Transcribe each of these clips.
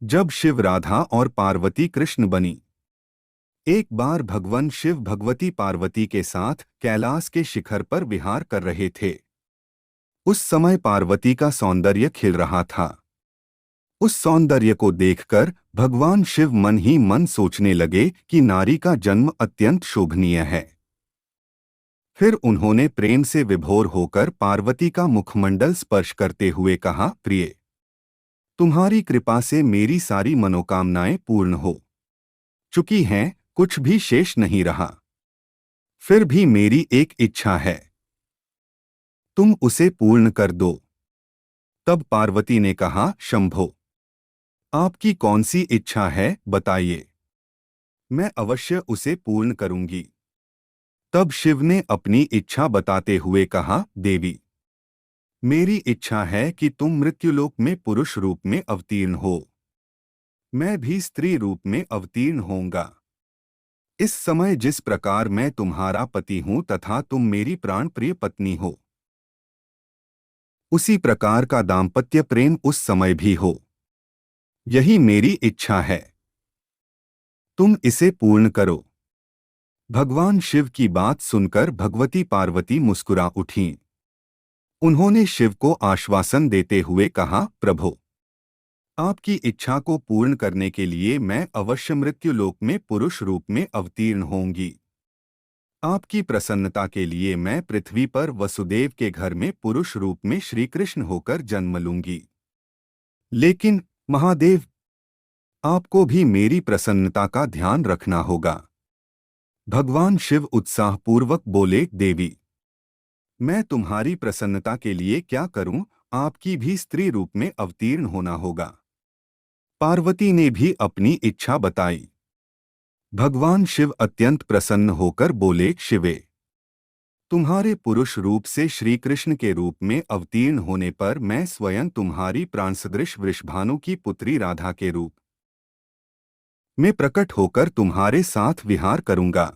जब शिव राधा और पार्वती कृष्ण बनी। एक बार भगवान शिव भगवती पार्वती के साथ कैलाश के शिखर पर विहार कर रहे थे। उस समय पार्वती का सौंदर्य खिल रहा था। उस सौंदर्य को देखकर भगवान शिव मन ही मन सोचने लगे कि नारी का जन्म अत्यंत शोभनीय है। फिर उन्होंने प्रेम से विभोर होकर पार्वती का मुखमंडल स्पर्श करते हुए कहा, प्रिय, तुम्हारी कृपा से मेरी सारी मनोकामनाएं पूर्ण हो चुकी हैं, कुछ भी शेष नहीं रहा। फिर भी मेरी एक इच्छा है, तुम उसे पूर्ण कर दो। तब पार्वती ने कहा, शंभो, आपकी कौन सी इच्छा है, बताइए, मैं अवश्य उसे पूर्ण करूंगी। तब शिव ने अपनी इच्छा बताते हुए कहा, देवी, मेरी इच्छा है कि तुम मृत्युलोक में पुरुष रूप में अवतीर्ण हो। मैं भी स्त्री रूप में अवतीर्ण होऊंगा। इस समय जिस प्रकार मैं तुम्हारा पति हूं तथा तुम मेरी प्राण प्रिय पत्नी हो, उसी प्रकार का दाम्पत्य प्रेम उस समय भी हो। यही मेरी इच्छा है, तुम इसे पूर्ण करो। भगवान शिव की बात सुनकर भगवती पार्वती मुस्कुरा उठीं। उन्होंने शिव को आश्वासन देते हुए कहा, प्रभु, आपकी इच्छा को पूर्ण करने के लिए मैं अवश्य मृत्युलोक में पुरुष रूप में अवतीर्ण होंगी। आपकी प्रसन्नता के लिए मैं पृथ्वी पर वसुदेव के घर में पुरुष रूप में श्री कृष्ण होकर जन्म लूंगी। लेकिन महादेव, आपको भी मेरी प्रसन्नता का ध्यान रखना होगा। भगवान शिव उत्साहपूर्वक बोले, देवी, मैं तुम्हारी प्रसन्नता के लिए क्या करूं, आपकी भी स्त्री रूप में अवतीर्ण होना होगा। पार्वती ने भी अपनी इच्छा बताई। भगवान शिव अत्यंत प्रसन्न होकर बोले, शिवे, तुम्हारे पुरुष रूप से श्री कृष्ण के रूप में अवतीर्ण होने पर मैं स्वयं तुम्हारी प्राणसदृश वृषभानु की पुत्री राधा के रूप में प्रकट होकर तुम्हारे साथ विहार करूंगा।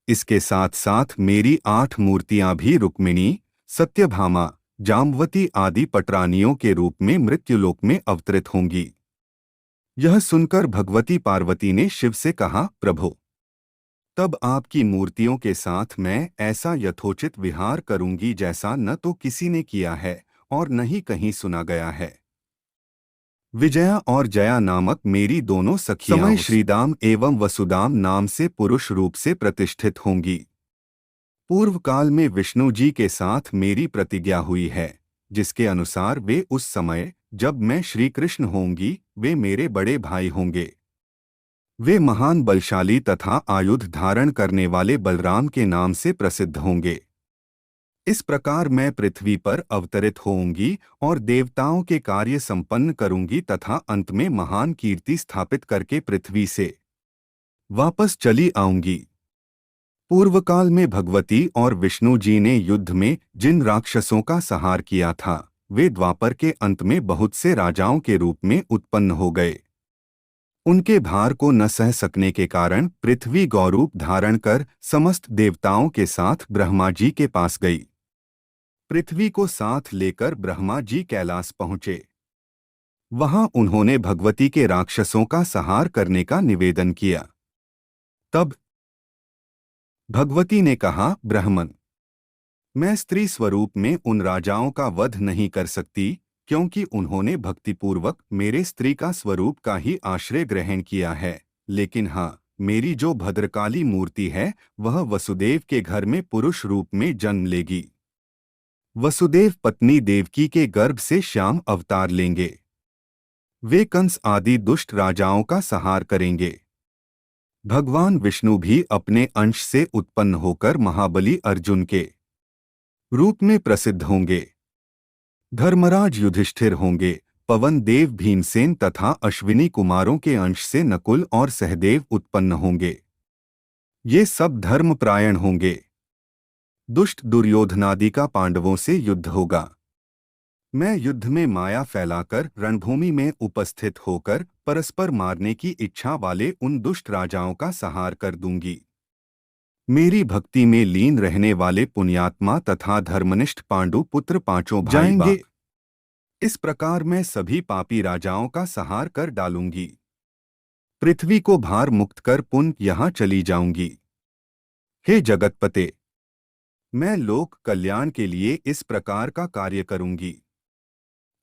इसके साथ साथ मेरी 8 मूर्तियां भी रुक्मिणी, सत्यभामा, जाम्बवती आदि पटरानियों के रूप में मृत्युलोक में अवतरित होंगी। यह सुनकर भगवती पार्वती ने शिव से कहा, प्रभु, तब आपकी मूर्तियों के साथ मैं ऐसा यथोचित विहार करूंगी जैसा न तो किसी ने किया है और न ही कहीं सुना गया है। विजया और जया नामक मेरी दोनों सखियां समय श्रीदाम एवं वसुदाम नाम से पुरुष रूप से प्रतिष्ठित होंगी। पूर्व काल में विष्णु जी के साथ मेरी प्रतिज्ञा हुई है, जिसके अनुसार वे उस समय जब मैं श्री कृष्ण होंगी, वे मेरे बड़े भाई होंगे। वे महान बलशाली तथा आयुध धारण करने वाले बलराम के नाम से प्रसिद्ध होंगे। इस प्रकार मैं पृथ्वी पर अवतरित होऊंगी और देवताओं के कार्य संपन्न करूंगी तथा अंत में महान कीर्ति स्थापित करके पृथ्वी से वापस चली आऊंगी। पूर्व काल में भगवती और विष्णु जी ने युद्ध में जिन राक्षसों का संहार किया था, वे द्वापर के अंत में बहुत से राजाओं के रूप में उत्पन्न हो गए। उनके भार को न सह सकने के कारण पृथ्वी गौरूप धारण कर समस्त देवताओं के साथ ब्रह्मा जी के पास गई। पृथ्वी को साथ लेकर ब्रह्मा जी कैलाश पहुंचे। वहां उन्होंने भगवती के राक्षसों का संहार करने का निवेदन किया। तब भगवती ने कहा, ब्राह्मण, मैं स्त्री स्वरूप में उन राजाओं का वध नहीं कर सकती, क्योंकि उन्होंने भक्तिपूर्वक मेरे स्त्री का स्वरूप का ही आश्रय ग्रहण किया है। लेकिन हाँ, मेरी जो भद्रकाली मूर्ति है, वह वसुदेव के घर में पुरुष रूप में जन्म लेगी। वसुदेव पत्नी देवकी के गर्भ से श्याम अवतार लेंगे। वे कंस आदि दुष्ट राजाओं का संहार करेंगे। भगवान विष्णु भी अपने अंश से उत्पन्न होकर महाबली अर्जुन के रूप में प्रसिद्ध होंगे। धर्मराज युधिष्ठिर होंगे। पवन देव भीमसेन तथा अश्विनी कुमारों के अंश से नकुल और सहदेव उत्पन्न होंगे। ये सब धर्मपरायण होंगे। दुष्ट दुर्योधनादि का पांडवों से युद्ध होगा। मैं युद्ध में माया फैलाकर रणभूमि में उपस्थित होकर परस्पर मारने की इच्छा वाले उन दुष्ट राजाओं का संहार कर दूंगी। मेरी भक्ति में लीन रहने वाले पुण्यात्मा तथा धर्मनिष्ठ पांडु पुत्र पांचों भाई जाएंगे। इस प्रकार मैं सभी पापी राजाओं का संहार कर डालूंगी। पृथ्वी को भार मुक्त कर पुनः यहाँ चली जाऊंगी। हे जगतपते, मैं लोक कल्याण के लिए इस प्रकार का कार्य करूंगी।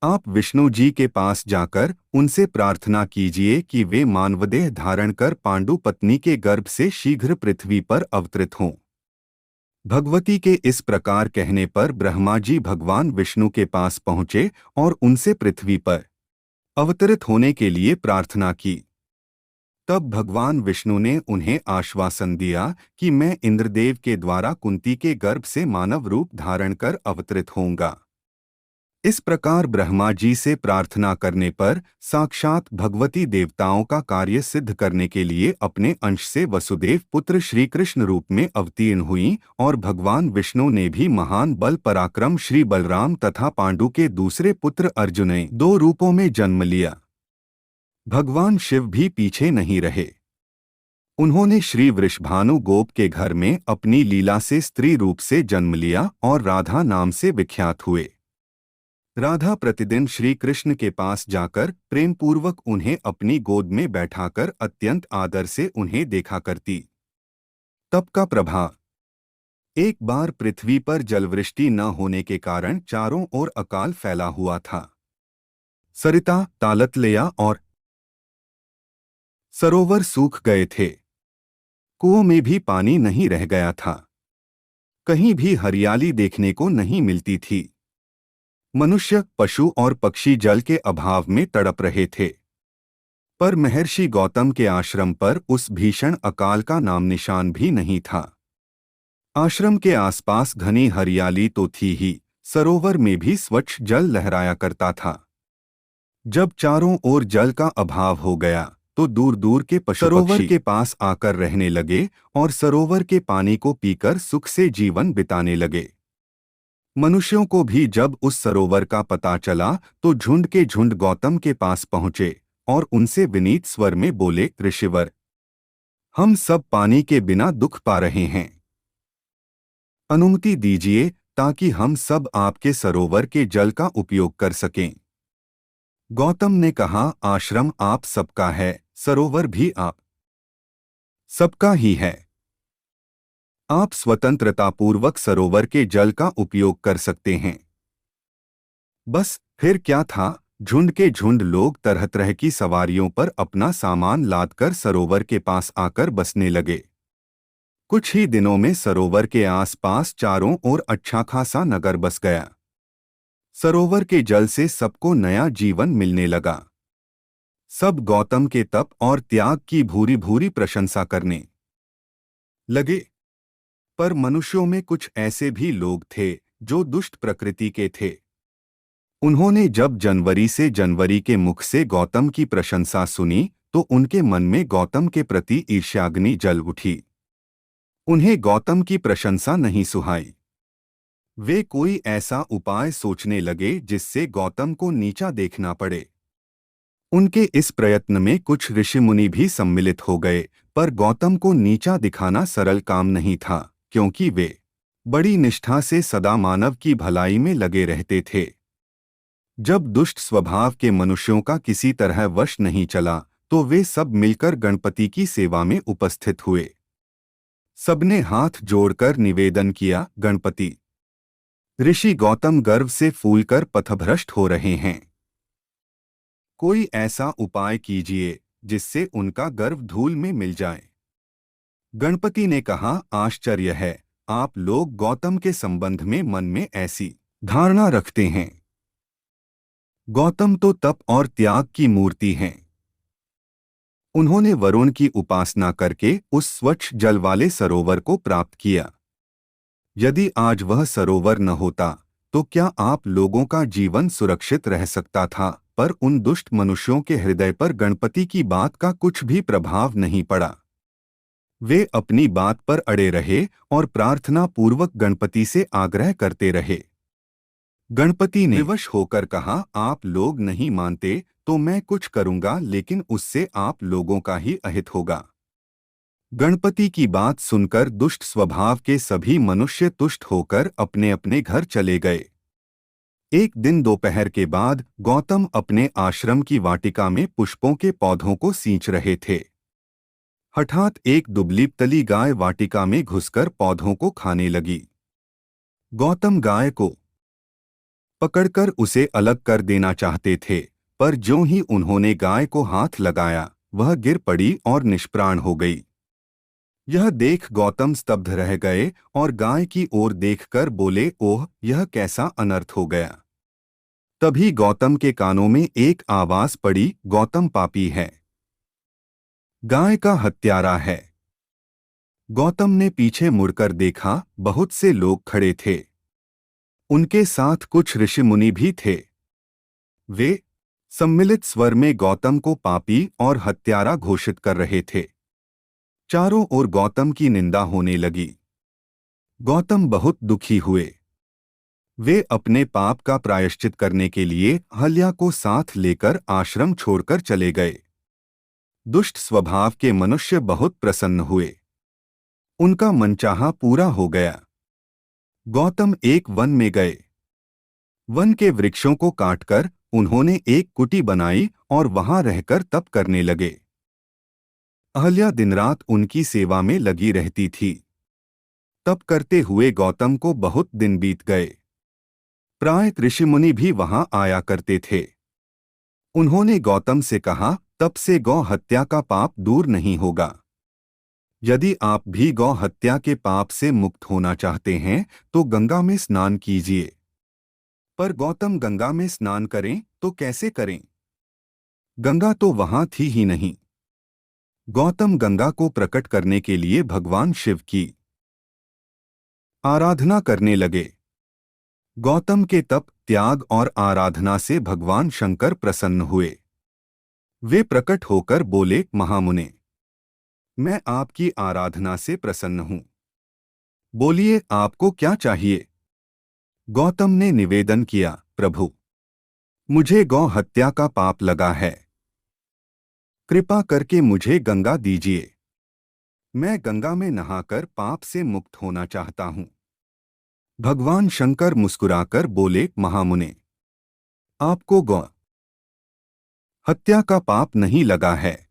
आप विष्णु जी के पास जाकर उनसे प्रार्थना कीजिए कि वे मानवदेह धारण कर पांडु पत्नी के गर्भ से शीघ्र पृथ्वी पर अवतरित हों। भगवती के इस प्रकार कहने पर ब्रह्मा जी भगवान विष्णु के पास पहुंचे और उनसे पृथ्वी पर अवतरित होने के लिए प्रार्थना की। तब भगवान विष्णु ने उन्हें आश्वासन दिया कि मैं इंद्रदेव के द्वारा कुंती के गर्भ से मानव रूप धारण कर अवतरित होऊंगा। इस प्रकार ब्रह्मा जी से प्रार्थना करने पर साक्षात भगवती देवताओं का कार्य सिद्ध करने के लिए अपने अंश से वसुदेव पुत्र श्री कृष्ण रूप में अवतीर्ण हुई और भगवान विष्णु ने भी महान बल पराक्रम श्री बलराम तथा पांडु के दूसरे पुत्र अर्जुन ने 2 रूपों में जन्म लिया। भगवान शिव भी पीछे नहीं रहे। उन्होंने श्री वृषभानु गोप के घर में अपनी लीला से स्त्री रूप से जन्म लिया और राधा नाम से विख्यात हुए। राधा प्रतिदिन श्री कृष्ण के पास जाकर प्रेम पूर्वक उन्हें अपनी गोद में बैठाकर अत्यंत आदर से उन्हें देखा करती। तप का प्रभाव। एक बार पृथ्वी पर जलवृष्टि न होने के कारण चारों ओर अकाल फैला हुआ था। सरिता, तालतलया और सरोवर सूख गए थे। कुओं में भी पानी नहीं रह गया था। कहीं भी हरियाली देखने को नहीं मिलती थी। मनुष्य, पशु और पक्षी जल के अभाव में तड़प रहे थे। पर महर्षि गौतम के आश्रम पर उस भीषण अकाल का नाम निशान भी नहीं था। आश्रम के आसपास घनी हरियाली तो थी ही, सरोवर में भी स्वच्छ जल लहराया करता था। जब चारों ओर जल का अभाव हो गया तो दूर दूर के पशु सरोवर के पास आकर रहने लगे और सरोवर के पानी को पीकर सुख से जीवन बिताने लगे। मनुष्यों को भी जब उस सरोवर का पता चला तो झुंड के झुंड गौतम के पास पहुंचे और उनसे विनीत स्वर में बोले, ऋषिवर, हम सब पानी के बिना दुख पा रहे हैं। अनुमति दीजिए ताकि हम सब आपके सरोवर के जल का उपयोग कर सकें। गौतम ने कहा, आश्रम आप सबका है, सरोवर भी आप सबका ही है। आप स्वतंत्रतापूर्वक सरोवर के जल का उपयोग कर सकते हैं। बस फिर क्या था, झुंड के झुंड लोग तरह तरह की सवारियों पर अपना सामान लादकर सरोवर के पास आकर बसने लगे। कुछ ही दिनों में सरोवर के आसपास चारों ओर अच्छा खासा नगर बस गया। सरोवर के जल से सबको नया जीवन मिलने लगा। सब गौतम के तप और त्याग की भूरी भूरी प्रशंसा करने लगे। पर मनुष्यों में कुछ ऐसे भी लोग थे जो दुष्ट प्रकृति के थे। उन्होंने जब जनवरी से जनवरी के मुख से गौतम की प्रशंसा सुनी तो उनके मन में गौतम के प्रति ईर्ष्याग्नि जल उठी। उन्हें गौतम की प्रशंसा नहीं सुहाई। वे कोई ऐसा उपाय सोचने लगे जिससे गौतम को नीचा देखना पड़े। उनके इस प्रयत्न में कुछ ऋषिमुनि भी सम्मिलित हो गए, पर गौतम को नीचा दिखाना सरल काम नहीं था, क्योंकि वे बड़ी निष्ठा से सदा मानव की भलाई में लगे रहते थे। जब दुष्ट स्वभाव के मनुष्यों का किसी तरह वश नहीं चला तो वे सब मिलकर गणपति की सेवा में उपस्थित हुए। सबने हाथ जोड़कर निवेदन किया, गणपति, ऋषि गौतम गर्व से फूलकर पथभ्रष्ट हो रहे हैं। कोई ऐसा उपाय कीजिए जिससे उनका गर्व धूल में मिल जाए। गणपति ने कहा, आश्चर्य है, आप लोग गौतम के संबंध में मन में ऐसी धारणा रखते हैं। गौतम तो तप और त्याग की मूर्ति हैं। उन्होंने वरुण की उपासना करके उस स्वच्छ जल वाले सरोवर को प्राप्त किया। यदि आज वह सरोवर न होता तो क्या आप लोगों का जीवन सुरक्षित रह सकता था? पर उन दुष्ट मनुष्यों के हृदय पर गणपति की बात का कुछ भी प्रभाव नहीं पड़ा। वे अपनी बात पर अड़े रहे और प्रार्थना पूर्वक गणपति से आग्रह करते रहे। गणपति ने विवश होकर कहा, आप लोग नहीं मानते तो मैं कुछ करूंगा, लेकिन उससे आप लोगों का ही अहित होगा। गणपति की बात सुनकर दुष्ट स्वभाव के सभी मनुष्य तुष्ट होकर अपने अपने घर चले गए। एक दिन दोपहर के बाद गौतम अपने आश्रम की वाटिका में पुष्पों के पौधों को सींच रहे थे। हठात एक दुबली पतली गाय वाटिका में घुसकर पौधों को खाने लगी। गौतम गाय को पकड़कर उसे अलग कर देना चाहते थे, पर ज्यों ही उन्होंने गाय को हाथ लगाया, वह गिर पड़ी और निष्प्राण हो गई। यह देख गौतम स्तब्ध रह गए और गाय की ओर देखकर बोले, ओह, यह कैसा अनर्थ हो गया। तभी गौतम के कानों में एक आवाज पड़ी, गौतम पापी है, गाय का हत्यारा है। गौतम ने पीछे मुड़कर देखा, बहुत से लोग खड़े थे। उनके साथ कुछ ऋषि मुनि भी थे। वे सम्मिलित स्वर में गौतम को पापी और हत्यारा घोषित कर रहे थे। चारों ओर गौतम की निंदा होने लगी। गौतम बहुत दुखी हुए। वे अपने पाप का प्रायश्चित करने के लिए अहल्या को साथ लेकर आश्रम छोड़कर चले गए। दुष्ट स्वभाव के मनुष्य बहुत प्रसन्न हुए। उनका मनचाहा पूरा हो गया। गौतम एक वन में गए। वन के वृक्षों को काटकर उन्होंने एक कुटी बनाई और वहां रहकर तप करने लगे। अहल्या दिन-रात उनकी सेवा में लगी रहती थी। तप करते हुए गौतम को बहुत दिन बीत गए। प्राय ऋषि मुनि भी वहां आया करते थे। उन्होंने गौतम से कहा, तप से गौ हत्या का पाप दूर नहीं होगा। यदि आप भी गौ हत्या के पाप से मुक्त होना चाहते हैं तो गंगा में स्नान कीजिए। पर गौतम, गंगा में स्नान करें तो कैसे करें? गंगा तो वहां थी ही नहीं। गौतम गंगा को प्रकट करने के लिए भगवान शिव की आराधना करने लगे। गौतम के तप, त्याग और आराधना से भगवान शंकर प्रसन्न हुए। वे प्रकट होकर बोले, महामुने, मैं आपकी आराधना से प्रसन्न हूं। बोलिए, आपको क्या चाहिए? गौतम ने निवेदन किया, प्रभु, मुझे गौ हत्या का पाप लगा है। कृपा करके मुझे गंगा दीजिए। मैं गंगा में नहाकर पाप से मुक्त होना चाहता हूं। भगवान शंकर मुस्कुराकर बोले, महामुने, आपको गौ हत्या का पाप नहीं लगा है।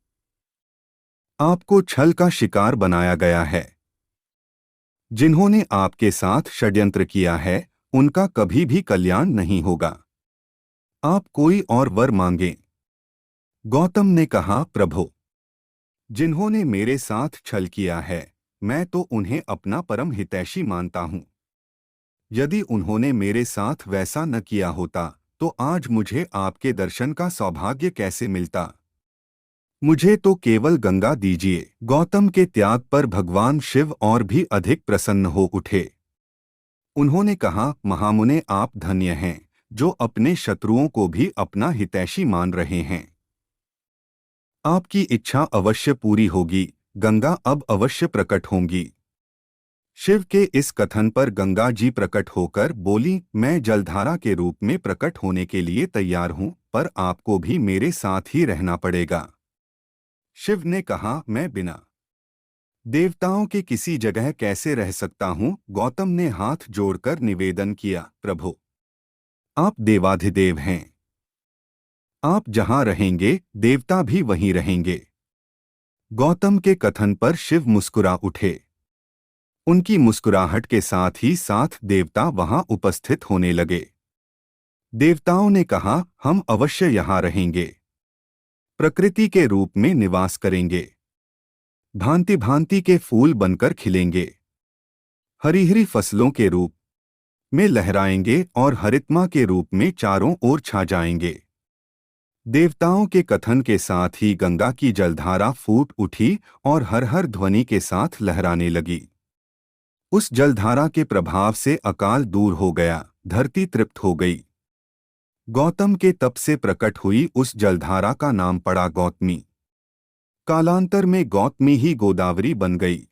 आपको छल का शिकार बनाया गया है। जिन्होंने आपके साथ षड्यंत्र किया है उनका कभी भी कल्याण नहीं होगा। आप कोई और वर मांगें। गौतम ने कहा, प्रभु, जिन्होंने मेरे साथ छल किया है मैं तो उन्हें अपना परम हितैषी मानता हूं। यदि उन्होंने मेरे साथ वैसा न किया होता तो आज मुझे आपके दर्शन का सौभाग्य कैसे मिलता। मुझे तो केवल गंगा दीजिए। गौतम के त्याग पर भगवान शिव और भी अधिक प्रसन्न हो उठे। उन्होंने कहा, महामुने, आप धन्य हैं जो अपने शत्रुओं को भी अपना हितैषी मान रहे हैं। आपकी इच्छा अवश्य पूरी होगी। गंगा अब अवश्य प्रकट होंगी। शिव के इस कथन पर गंगा जी प्रकट होकर बोली, मैं जलधारा के रूप में प्रकट होने के लिए तैयार हूं, पर आपको भी मेरे साथ ही रहना पड़ेगा। शिव ने कहा, मैं बिना देवताओं के किसी जगह कैसे रह सकता हूं? गौतम ने हाथ जोड़कर निवेदन किया, प्रभु, आप देवाधिदेव हैं। आप जहां रहेंगे देवता भी वहीं रहेंगे। गौतम के कथन पर शिव मुस्कुरा उठे। उनकी मुस्कुराहट के साथ ही साथ देवता वहां उपस्थित होने लगे। देवताओं ने कहा, हम अवश्य यहां रहेंगे। प्रकृति के रूप में निवास करेंगे। भांति भांति के फूल बनकर खिलेंगे। हरी हरी फसलों के रूप में लहराएंगे और हरितमा के रूप में चारों ओर छा जाएंगे। देवताओं के कथन के साथ ही गंगा की जलधारा फूट उठी और हर हर ध्वनि के साथ लहराने लगी। उस जलधारा के प्रभाव से अकाल दूर हो गया, धरती तृप्त हो गई। गौतम के तप से प्रकट हुई उस जलधारा का नाम पड़ा गौतमी। कालांतर में गौतमी ही गोदावरी बन गई।